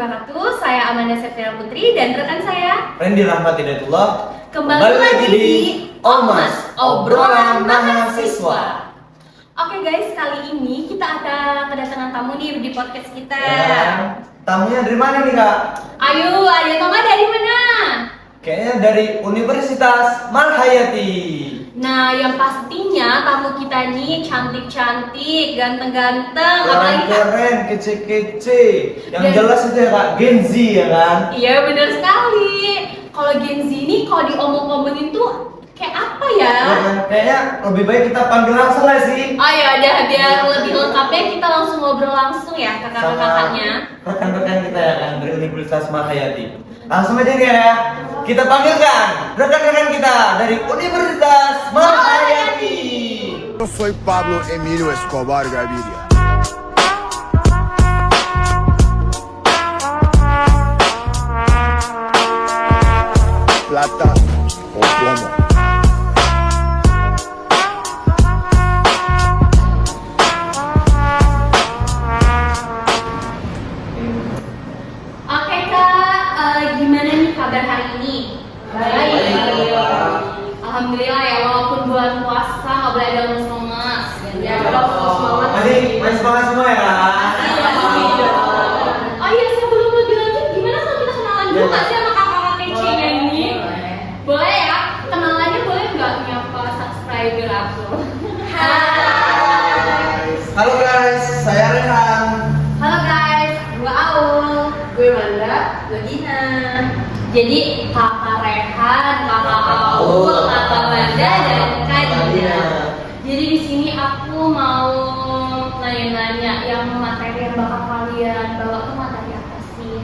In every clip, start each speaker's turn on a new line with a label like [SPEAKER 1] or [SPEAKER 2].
[SPEAKER 1] wabarakatuh. Saya Amanda Septiana Putri dan rekan saya
[SPEAKER 2] Randy Rahmat Hidayatullah.
[SPEAKER 1] kembali lagi di Omas, obrolan mahasiswa. Oke guys, kali ini kita ada kedatangan tamu nih di podcast kita.
[SPEAKER 2] Ya, tamunya dari mana nih kak?
[SPEAKER 1] Ayo, ada tamu dari mana?
[SPEAKER 2] Kayaknya dari Universitas Malhayati.
[SPEAKER 1] Nah, yang pastinya tamu kita nih cantik-cantik, ganteng-ganteng, apalagi Kak?
[SPEAKER 2] Keren, kece-kece. Yang
[SPEAKER 1] Dan-
[SPEAKER 2] jelas itu ya kak, Gen Z ya kan?
[SPEAKER 1] Iya benar sekali. Kalau Gen Z ini kalau diomong-omongin tuh kayak apa ya?
[SPEAKER 2] Ya kan? Kayaknya lebih baik kita panggil langsung lah sih.
[SPEAKER 1] Oh ya udah, biar lebih lengkapnya kita langsung ngobrol langsung ya ke kakak-kakaknya.
[SPEAKER 2] Rekan-rekan kita ya kan dari Universitas Malhayati. Langsung aja nih ya, kita panggilkan rekan-rekan kita dari Universitas Malhayati.
[SPEAKER 3] Yo soy Pablo Emilio Escobar Gaviria. Plata o plomo.
[SPEAKER 1] Oke Kak, gimana nih kabar hari ini?
[SPEAKER 2] Baik.
[SPEAKER 1] Alhamdulillah ya, walaupun bulan puasa nggak boleh ada lemes-lemes. Ya, semangat.
[SPEAKER 2] Masih semangat semua ya kak?
[SPEAKER 1] Oh iya, sebelum lebih lanjut, gimana kalau kita kenalan dulu nggak sih sama kakak-kakak kece ini? Boleh ya, kenalannya boleh nggak nyapa subscriber aku? Hai.
[SPEAKER 2] Halo guys, saya Rehan.
[SPEAKER 1] Halo guys, gue Aul. Gue Manda, gue Gina. Jadi kakak Rehan, kakak Aul, kakak Manda, dan kak Gina. Jadi di sini aku mau nanya-nanya yang materi yang bakal kalian bawa tuh materi apa sih?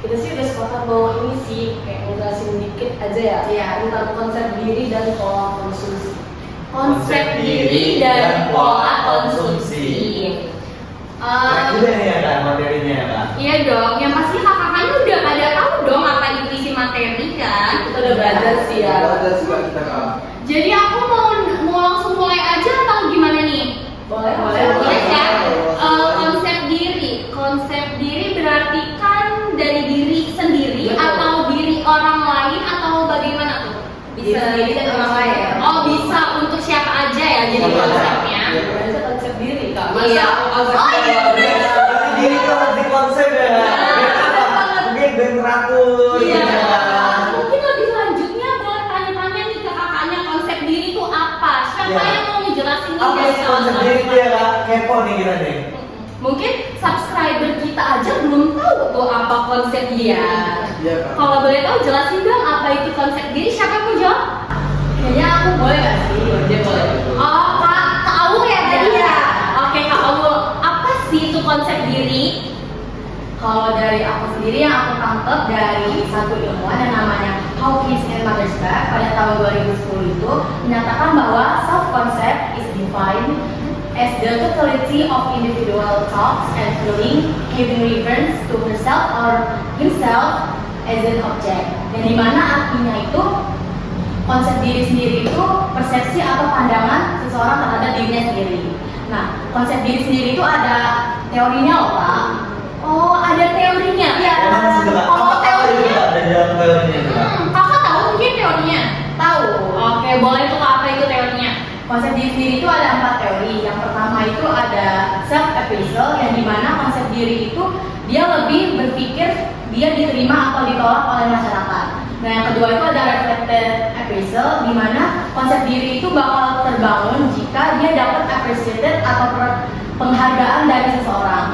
[SPEAKER 4] Kita sih udah sepakat bahwa ini sih kayak ngejelasin dikit aja ya,
[SPEAKER 1] Iya.
[SPEAKER 4] tentang konsep diri dan pola konsumsi.
[SPEAKER 1] Konsep diri dan pola konsumsi.
[SPEAKER 2] Nah, juga nih ya kak materinya ya kak.
[SPEAKER 1] Iya dong, yang pasti kakak-kakaknya udah pada tahu dong apa itu isi materi kan?
[SPEAKER 4] Kita udah belajar sih ya.
[SPEAKER 2] Ada juga kita kak.
[SPEAKER 1] Jadi aku mau langsung mulai aja atau gimana nih?
[SPEAKER 4] Boleh,
[SPEAKER 1] Boleh ya. Konsep diri berarti kan dari diri sendiri
[SPEAKER 4] Betul.
[SPEAKER 1] atau diri orang lain atau bagaimana tuh?
[SPEAKER 4] Diri sendiri dan orang lain.
[SPEAKER 1] Oh bisa untuk siapa aja ya jadi
[SPEAKER 2] Siapa aja.
[SPEAKER 1] konsepnya.
[SPEAKER 4] Itu konsep diri kak.
[SPEAKER 1] Iya.
[SPEAKER 4] konsep
[SPEAKER 1] Oh, iya, bener.
[SPEAKER 2] Diri itu harus dikonsep ya. Mungkin ben teratur.
[SPEAKER 1] Iya.
[SPEAKER 2] gitu ya, Kak.
[SPEAKER 1] Mungkin lebih lanjutnya boleh tanya-tanya nih ke kakaknya konsep diri itu apa? Siapa
[SPEAKER 2] Iya.
[SPEAKER 1] yang mau ngejelasin nih
[SPEAKER 2] Apa
[SPEAKER 1] dari
[SPEAKER 2] sih konsep
[SPEAKER 1] salah
[SPEAKER 2] diri
[SPEAKER 1] satu?
[SPEAKER 2] itu ya kak? Kepo nih kita nih.
[SPEAKER 1] Mungkin subscriber kita aja belum tahu tuh apa konsep diri.
[SPEAKER 2] Iya kak.
[SPEAKER 1] Kalau boleh tahu jelasin dong apa itu konsep diri. Siapa yang mau jawab?
[SPEAKER 4] Kayaknya aku boleh gak sih? Dia boleh.
[SPEAKER 1] Oh, Kak Aul ya tadi ya. Oke, Kak Aul, apa sih itu konsep diri?
[SPEAKER 4] Kalau dari aku sendiri yang aku tangkap dari satu ilmuwan yang namanya Hawkins and Mothersbaugh pada tahun 2010 itu menyatakan bahwa self concept is defined as the totality of individual thoughts and feeling giving reference to herself or himself as an object. Dan dimana artinya itu konsep diri sendiri itu persepsi atau pandangan seseorang terhadap dirinya sendiri. Nah, konsep diri sendiri itu ada teorinya loh Pak.
[SPEAKER 1] Oh, ada teorinya.
[SPEAKER 4] Iya.
[SPEAKER 2] Emang sih kak.
[SPEAKER 1] Oh,
[SPEAKER 2] Apa
[SPEAKER 1] teorinya.
[SPEAKER 2] juga ada dalam teorinya itu kak?
[SPEAKER 1] Kakak tahu mungkin teorinya?
[SPEAKER 4] Tahu.
[SPEAKER 1] Oke, boleh tuh Kak, apa itu teorinya?
[SPEAKER 4] Konsep diri sendiri itu ada 4 teori. Yang pertama itu ada self appraisal yang dimana konsep diri itu dia lebih berpikir dia diterima atau ditolak oleh masyarakat. Nah yang kedua itu ada reflected appraisal di mana konsep diri itu bakal terbangun jika dia dapat appreciated atau penghargaan dari seseorang.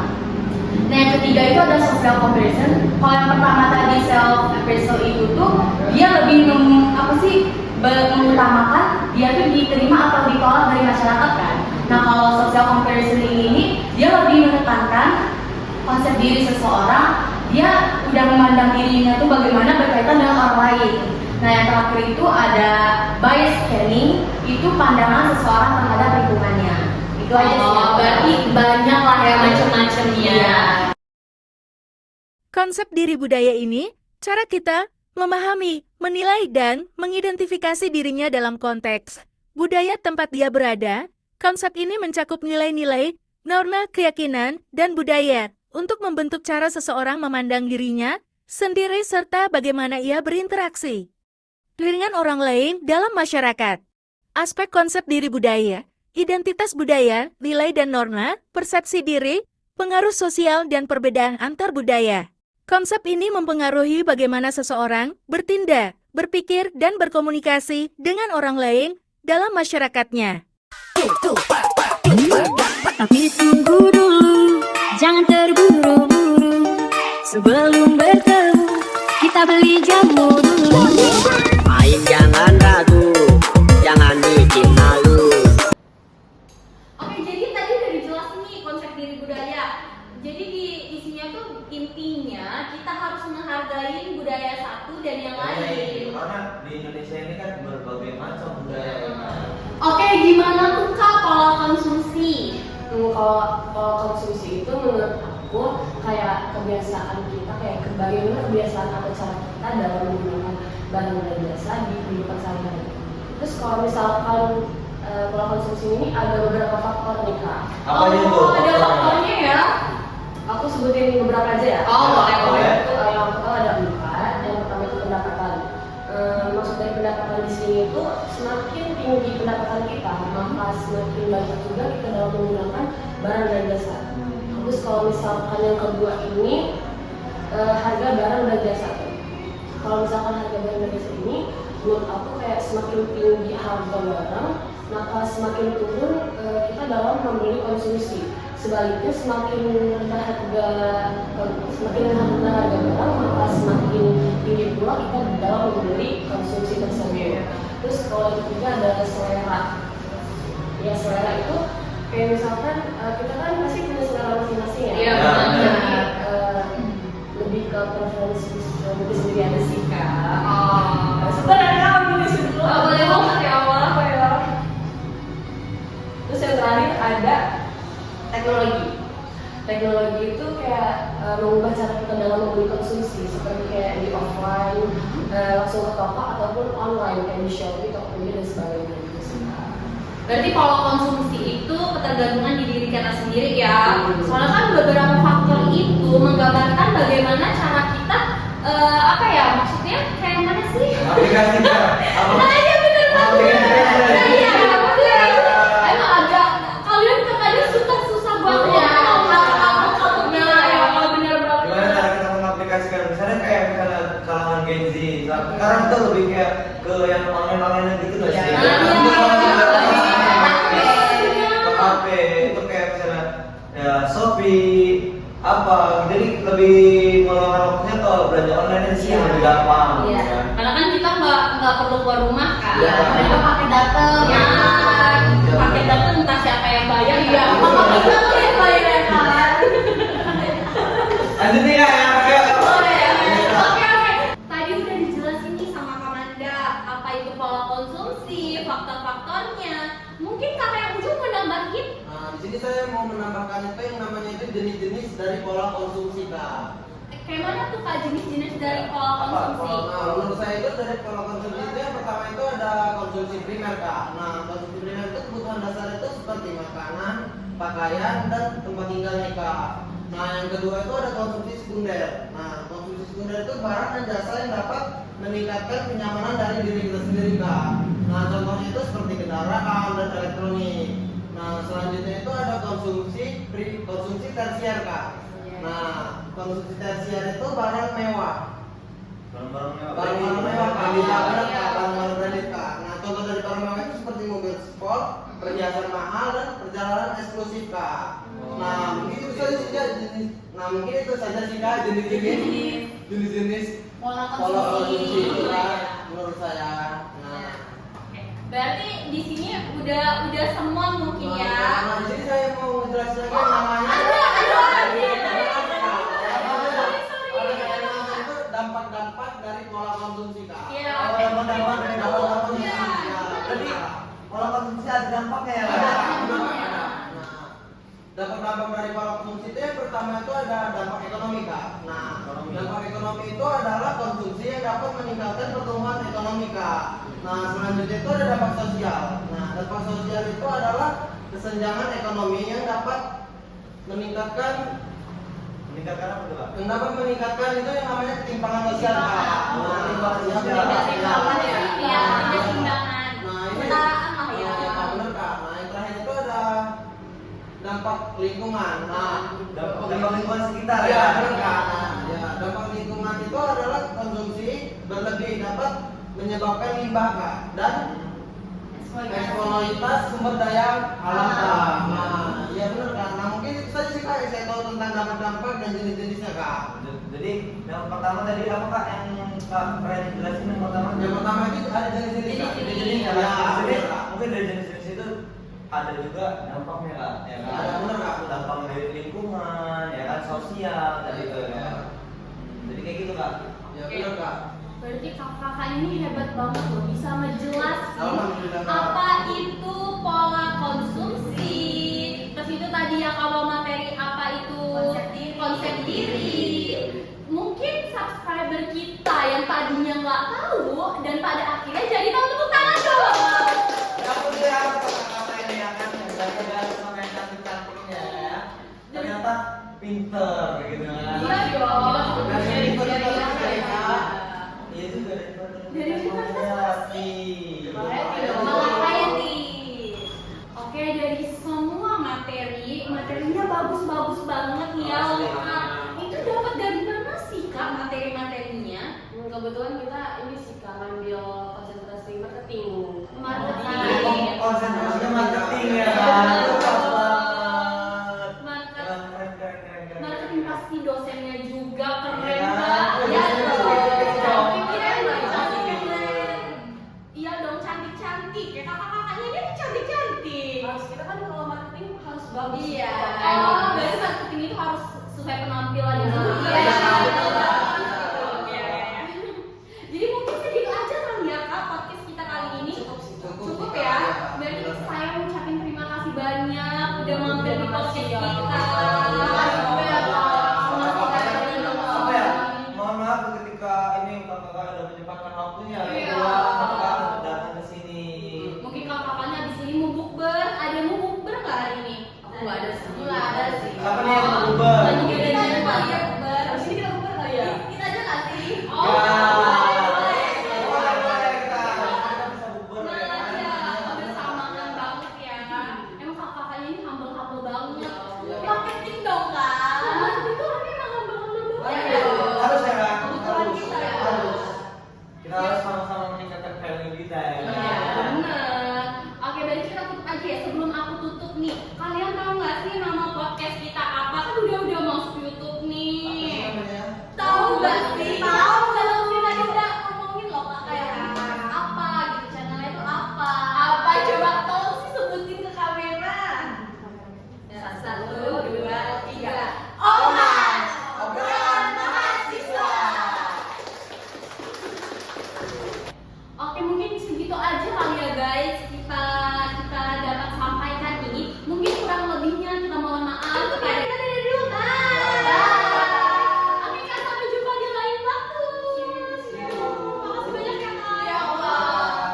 [SPEAKER 4] Nah yang ketiga itu ada social comparison. Kalau yang pertama tadi self appraisal itu tuh dia lebih mengutamakan dia tuh diterima atau ditolak dari masyarakat kan. Nah kalau social comparison ini dia lebih menekankan konsep diri seseorang, dia udah memandang dirinya tuh bagaimana berkaitan dengan orang lain. Nah yang terakhir itu ada bias scanning, itu pandangan seseorang terhadap lingkungannya. Itu aja sih.
[SPEAKER 1] Oh, berarti banyak lah ya macam-macamnya.
[SPEAKER 4] Iya.
[SPEAKER 5] Konsep diri budaya ini, cara kita memahami, menilai, dan mengidentifikasi dirinya dalam konteks budaya tempat dia berada. Konsep ini mencakup nilai-nilai, norma keyakinan, dan budaya untuk membentuk cara seseorang memandang dirinya sendiri serta bagaimana ia berinteraksi dengan orang lain dalam masyarakat. Aspek konsep diri budaya, identitas budaya, nilai dan norma, persepsi diri, pengaruh sosial dan perbedaan antar budaya. Konsep ini mempengaruhi bagaimana seseorang bertindak, berpikir, dan berkomunikasi dengan orang lain dalam masyarakatnya.
[SPEAKER 6] Tapi tunggu dulu, jangan terburu-buru. Sebelum bertemu, kita beli jamu dulu.
[SPEAKER 7] Main jangan ragu, jangan bikin malu.
[SPEAKER 1] Oke, jadi tadi udah dijelasin nih konsep diri budaya. Jadi di isinya tuh intinya kita harus menghargai budaya satu dan yang lain.
[SPEAKER 2] Karena di Indonesia ini kan berbagai macam budaya.
[SPEAKER 1] Oke, gimana tuh Kak pola konsumsi?
[SPEAKER 4] Kalau konsumsi itu menurut aku kayak kebiasaan kita, kayak bagaimana kebiasaan atau cara kita dalam menggunakan barang dan jasa di kehidupan sehari-hari. Terus kalau misalkan pola konsumsi ini ada beberapa faktor nih Kak.
[SPEAKER 2] Apa aja tuh?
[SPEAKER 1] Ada faktornya ya.
[SPEAKER 4] Aku sebutin beberapa aja ya.
[SPEAKER 1] Oh, boleh.
[SPEAKER 4] Yang pertama ada 4. Yang pertama itu pendapatan. Maksud dari pendapatan di sini itu semakin tinggi pendapatan kita, maka semakin banyak juga kita dalam menggunakan barang dan jasa. Terus kalau misalkan yang kedua ini harga barang dan jasa. Kalau misalkan harga barang dan jasa ini, menurut aku kayak semakin tinggi harga barang, maka semakin turun kita dalam membeli konsumsi. Sebaliknya semakin rendah harga barang, maka semakin tinggi pula kita dalam membeli konsumsi tersebut. Terus kalau yang ketiga ada selera. Ya selera itu kayak misalkan kita kan pasti punya selera masing-masing ya.
[SPEAKER 1] Iya,
[SPEAKER 4] Jadi lebih ke preferensi sendiri aja sih Kak. Sebenarnya kamu dulu.
[SPEAKER 1] Boleh banget ya awal apa ya?
[SPEAKER 4] Terus yang terakhir ada teknologi. Teknologi itu kayak mengubah cara kita dalam membeli konsumsi, seperti kayak di offline, langsung ke toko ataupun online kayak di Shopee, Tokopedia dan sebagainya.
[SPEAKER 1] Berarti pola konsumsi itu ketergantungan di diri kita sendiri ya. Soalnya kan beberapa faktor itu menggambarkan bagaimana cara kita apa ya, maksudnya kayak mana sih?
[SPEAKER 2] Aplikasinya.
[SPEAKER 1] Nah, iya bener banget. Nah, iya, maksudnya itu emang agak kalian kadang susah banget ya. Nah, ya bener banget.
[SPEAKER 2] Gimana cara kita mengaplikasikan? Misalnya kayak kalangan Gen Z. Sekarang tuh lebih kayak ke yang online gitu loh sih. Ke kafe itu kayak misalnya ya Shopee apa, jadi lebih meluangkan waktunya ke belanja online sih yang lebih gampang.
[SPEAKER 1] Iya.
[SPEAKER 2] Kan?
[SPEAKER 1] Karena kan kita nggak perlu keluar rumah kan.
[SPEAKER 2] Iya.
[SPEAKER 1] Mereka pakai datem. Ya. Pakai datem entah siapa yang bayar. Iya. Mama kita tuh yang bayar ya kan.
[SPEAKER 2] Lanjut nih Kak, yang kayak
[SPEAKER 1] Oke. Tadi udah dijelasin nih sama Kamanda apa itu pola konsumsi, faktor-faktornya. Mungkin kakak yang ujung mau nambahin?
[SPEAKER 8] Nah, di sini saya mau menambahkan itu yang namanya itu jenis-jenis dari pola konsumsi Kak.
[SPEAKER 1] Kayak mana tuh Kak jenis-jenis dari pola konsumsi?
[SPEAKER 8] Nah, menurut saya itu dari pola konsumsi itu yang pertama itu ada konsumsi primer Kak. Nah, konsumsi primer itu kebutuhan dasar itu seperti makanan, pakaian, dan tempat tinggalnya Kak. Nah, yang kedua itu ada konsumsi sekunder. Nah, konsumsi sekunder itu barang dan jasa yang dapat meningkatkan kenyamanan dari diri kita sendiri Kak. Nah, contohnya itu seperti kendaraan dan elektronik. Nah, selanjutnya itu ada konsumsi tersier Kak. Nah, konsumsi tersier itu barang mewah. Barang-barang mewah Kak. Barang-barang branded Kak. Nah, contoh dari barang mewah itu seperti mobil sport, perhiasan mahal, dan perjalanan eksklusif Kak. Nah, mungkin itu saja sih Kak jenis-jenis
[SPEAKER 1] Pola
[SPEAKER 8] pola konsumsi
[SPEAKER 1] konsumsi.
[SPEAKER 8] Kak, menurut saya. Nah,
[SPEAKER 1] Berarti di sini udah semua mungkin ya.
[SPEAKER 8] Nah, di sini saya mau menjelaskan lagi namanya. Itu dampak-dampak dari pola konsumsi Kak.
[SPEAKER 1] Iya.
[SPEAKER 2] dampak dari pola konsumsi.
[SPEAKER 1] Iya.
[SPEAKER 2] Jadi pola konsumsi ada dampaknya ya.
[SPEAKER 8] Dampak-dampak dari pola konsumsi itu yang pertama itu ada dampak ekonomi Kak. Nah, dampak ekonomi itu adalah konsumsi yang dapat meningkatkan pertumbuhan ekonomi Kak. Nah, selanjutnya itu ada dampak sosial. Nah, dampak sosial itu adalah kesenjangan ekonomi yang dapat meningkatkan
[SPEAKER 2] Meningkatkan apa tuh, Kak?
[SPEAKER 8] Yang dapat meningkatkan itu yang namanya ketimpangan sosial, Kak. Ketimpangan sosial.
[SPEAKER 1] Ketimpangan ya. Iya,
[SPEAKER 8] Nah,
[SPEAKER 1] ketimpangan.
[SPEAKER 8] Nah, ini
[SPEAKER 1] Kesetaraan lah ya.
[SPEAKER 8] benar, Kak. Nah, yang terakhir itu ada dampak lingkungan. Nah,
[SPEAKER 2] Dampak lingkungan sekitar
[SPEAKER 8] ya,
[SPEAKER 2] ya.
[SPEAKER 8] benar, Kak. Nah, ya, dampak lingkungan itu adalah konsumsi berlebih dapat menyebabkan limbah, Kak, dan eksploitasi sumber daya alam, Kak. Nah, iya benar, Kak. Nah, mungkin itu saja sih, Kak, yang saya tahu tentang dampak-dampak dan jenis-jenisnya, Kak.
[SPEAKER 2] Jadi yang pertama tadi apa, Kak, yang Kak Ren jelasin yang pertama?
[SPEAKER 8] Yang pertama itu ada jenis-jenis, Kak.
[SPEAKER 1] Jenis-jenis.
[SPEAKER 2] Ya,
[SPEAKER 8] Ya,
[SPEAKER 2] jadi
[SPEAKER 8] benar, Kak.
[SPEAKER 2] mungkin dari jenis-jenis itu ada juga dampaknya, Kak. Ya kan?
[SPEAKER 8] Ada, benar, Kak.
[SPEAKER 2] Dampak dari lingkungan, ya kan, sosial tadi itu ya. Jadi kayak gitu, Kak.
[SPEAKER 8] Ya, benar, Kak.
[SPEAKER 1] Berarti kakak ini hebat banget loh, bisa ngejelasin
[SPEAKER 8] Alhamdulillah, Kak.
[SPEAKER 1] apa itu pola konsumsi. Terus itu tadi yang awal materi apa itu konsep diri. Mungkin subscriber kita yang tadinya nggak tahu dan pada akhirnya jadi tahu, tepuk tangan dong.
[SPEAKER 2] Ya aku dia kata ini ya kan, yang jaga sama yang cantik-cantiknya ya. Ternyata pinter gitu kan.
[SPEAKER 1] Iya dong.
[SPEAKER 8] Dari Universitas Kak.
[SPEAKER 2] Iya juga
[SPEAKER 1] Dari Universitas
[SPEAKER 2] Universitas.
[SPEAKER 1] Hayati. Oke, dari semua materinya bagus-bagus banget nih ya, lengkap. Itu dapat dari mana sih, Kak, materi-materinya?
[SPEAKER 4] Kebetulan kita ini sih Kak, ngambil konsentrasi marketing.
[SPEAKER 1] Marketing.
[SPEAKER 2] Konsentrasinya marketing ya.
[SPEAKER 1] Marketing pasti dosennya juga keren,
[SPEAKER 2] Iya.
[SPEAKER 1] Kak.
[SPEAKER 2] Iya,
[SPEAKER 1] Cantik, keren,
[SPEAKER 2] iya.
[SPEAKER 1] keren. Iya dong, cantik-cantik. Ya kakak-kakaknya ini cantik-cantik.
[SPEAKER 4] Harus kita kan kalau marketing harus bagus.
[SPEAKER 1] Iya.
[SPEAKER 4] Kan?
[SPEAKER 1] Oh, berarti marketing itu harus sesuai penampilannya
[SPEAKER 4] Iya.
[SPEAKER 1] juga.
[SPEAKER 4] Iya.
[SPEAKER 1] Oke. Jadi mungkin segitu aja kali ya, Kak, podcast kita kali ini. Cukup ya. Berarti saya mengucapkan terima kasih banyak udah mampir di podcast kita.
[SPEAKER 2] Apa ya? Mohon maaf ketika ini kakak udah menyempatkan waktunya
[SPEAKER 1] Iya.
[SPEAKER 2] kakak datang ke sini.
[SPEAKER 1] Mungkin kakak-kakaknya abis ini mau bukber. Ada yang mau bukber nggak hari ini?
[SPEAKER 4] Aku nggak ada sih.
[SPEAKER 1] Nggak ada sih.
[SPEAKER 2] Siapa nih yang mau bukber?
[SPEAKER 1] Lagi gak ada yang kali ya bukber.
[SPEAKER 4] Habis ini kita bubar kali ya?
[SPEAKER 1] Kita aja nggak sih?
[SPEAKER 2] Ya.
[SPEAKER 1] Oh, boleh, boleh.
[SPEAKER 2] Boleh, kita bisa bukber
[SPEAKER 1] Nah,
[SPEAKER 2] ya kan?
[SPEAKER 1] ya, kebersamaan banget ya. Emang kakak-kakaknya ini humble-humble banget. Marketing dong, Kak. Marketing tuh orangnya emang humble-humble banget.
[SPEAKER 4] Iya.
[SPEAKER 2] Harus ya kan?
[SPEAKER 1] Kebutuhan kita ya.
[SPEAKER 2] Harus. Kita harus sama-sama meningkatkan value kita ya.
[SPEAKER 1] Iya, bener. Oke, berarti kita tutup aja ya. Sebelum aku tutup nih, kalian tahu nggak sih nama podcast kita apa? Kan udah masuk YouTube nih. Tahu nggak sih? Tahu. Kalau kita udah ngomongin loh, Kak, kayak apa gitu, channelnya itu apa? Apa? Coba tolong sih sebutin ke kamera. Satu, dua, tiga. Omas, obrolan mahasiswa. Oke, mungkin segitu aja kali ya guys kita dapat sampaikan ini. Mungkin kurang lebihnya kita mohon maaf. Kita dari dulu, Oke, Kak, sampai jumpa di lain waktu. Makasih banyak ya, Kak. Ya Allah.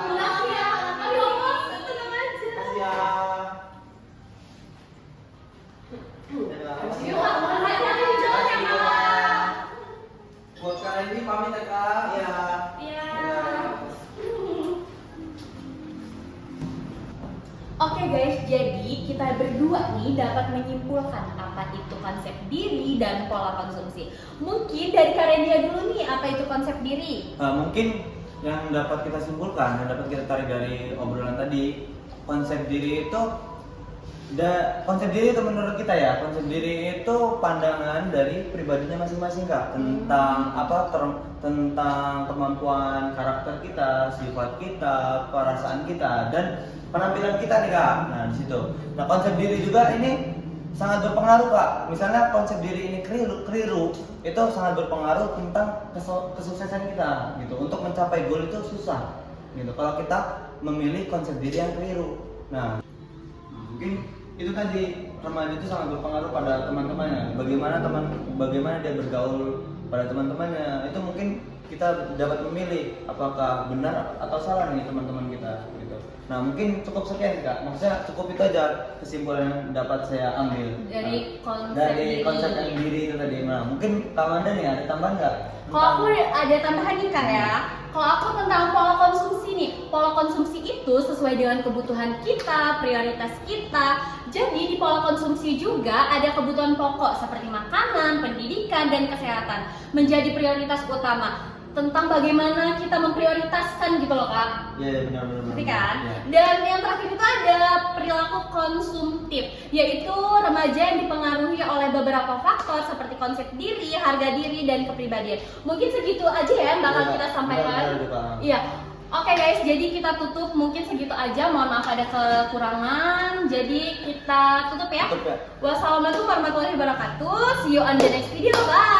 [SPEAKER 1] Makasih ya. Aduh, Omas, tenang aja.
[SPEAKER 2] Makasih ya.
[SPEAKER 1] Yuk, Kak, hati-hati di jalan ya, Kak.
[SPEAKER 8] Buat kali ini pamit ya, Kak.
[SPEAKER 2] Iya.
[SPEAKER 1] Iya. Oke guys, jadi kita berdua nih dapat menyimpulkan apa itu konsep diri dan pola konsumsi. Mungkin dari Karendia dulu nih, apa itu konsep diri?
[SPEAKER 2] Mungkin yang dapat kita simpulkan, yang dapat kita tarik dari obrolan tadi, konsep diri itu konsep diri itu menurut kita ya, konsep diri itu pandangan dari pribadinya masing-masing, Kak, tentang tentang kemampuan karakter kita, sifat kita, perasaan kita, dan penampilan kita nih, Kak. Nah, di situ. Nah, konsep diri juga ini sangat berpengaruh, Kak. Misalnya konsep diri ini keliru, itu sangat berpengaruh tentang kesuksesan kita gitu. Untuk mencapai goal itu susah gitu kalau kita memilih konsep diri yang keliru. Nah, mungkin itu tadi, remaja itu sangat berpengaruh pada teman-temannya. Bagaimana dia bergaul pada teman-temannya. Itu mungkin kita dapat memilih apakah benar atau salah nih teman-teman kita gitu. Nah mungkin cukup sekian Kak, maksudnya cukup itu aja kesimpulan yang dapat saya ambil
[SPEAKER 1] Dari konsep
[SPEAKER 2] dari
[SPEAKER 1] diri.
[SPEAKER 2] konsep yang diri itu tadi. Nah mungkin Tamanda nih ada tambahan nggak?
[SPEAKER 1] Kalau aku ada tambahan nih Kak ya. Kalau aku tentang pola konsumsi nih, pola konsumsi itu sesuai dengan kebutuhan kita, prioritas kita. Jadi di pola konsumsi juga ada kebutuhan pokok seperti makanan, pendidikan, dan kesehatan menjadi prioritas utama. Tentang bagaimana kita memprioritaskan gitu loh Kak.
[SPEAKER 2] Iya benar.
[SPEAKER 1] Ngerti kan?
[SPEAKER 2] Iya.
[SPEAKER 1] Dan yang terakhir itu ada perilaku konsumtif, yaitu remaja yang dipengaruhi oleh beberapa faktor seperti konsep diri, harga diri, dan kepribadian. Mungkin segitu aja ya yang bakal
[SPEAKER 2] Iya,
[SPEAKER 1] kita sampaikan.
[SPEAKER 2] benar, Kak.
[SPEAKER 1] Iya. Oke guys, jadi kita tutup mungkin segitu aja. Mohon maaf ada kekurangan. Jadi kita tutup ya.
[SPEAKER 2] Tutup ya.
[SPEAKER 1] Wassalamualaikum warahmatullahi wabarakatuh. See you on the next video. Bye.